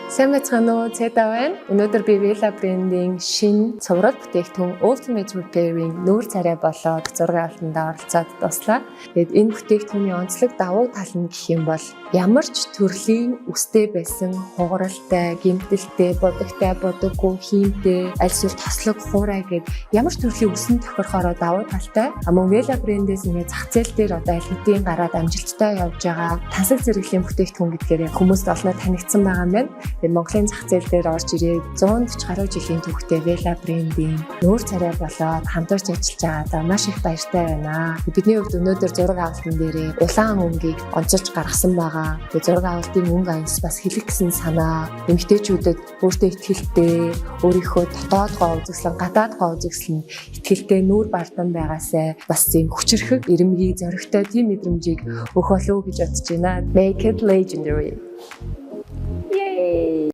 Сайн байцгаана уу? Цэда байна. Өнөөдөр би Vela brand-ийн шинэ цуврал бүтээгдэхүүн Ultimate Repair-ийн нүүр царай болоод зураг авалтанд оролцоод туслаа. Тэгээд энэ бүтээгдэхүүний онцлог давуу тал нь гэх юм бол ямар ч төрлийн үстэй байсан хугаралтай, гэмтэлтэй, будагтай, будаггүй, хиймтэй, аль эсвэл тослог, хуурай гэд ямар ч төрлийн үсэн тохирохороо давуу талтай. Мөн Vela brand-ээс ингээ зах зээл дээр одоо аль хэдийн гараад амжилттай явж байгаа тансаг зэрэглэлийн бүтээгдэхүүн гэдгээр хүмүүст олноо танигдсан байгаа юм байна. Тэгээд Монголын зах зээл дээр орж ирээд 140 гаруй жилийн түүхтэй Vela brand-ийн нүүр царай болоод хамтарч ажиллаж байгаадаа маш их баяртай байна. Бидний хувьд өнөөдөр зураг авалтан дээрээ улаан өнгийг онцолж гаргасан байгаа. Тэгээд зураг авалтын өнгө аянс бас хэлэх гэсэн санаа эмэгтэйчүүдэд өөртөө итгэлтэй, өөрийнхөө дотоодгоо үзэсгэлэн гадаадгоо үзэсгэлэн итгэлтэй нүүр бардан байгаасай бас зэн хүчрхэг эрэмгийг зоригтой тийм мэдрэмжийг өгөх болов уу гэж бодож байна. Make it legendary.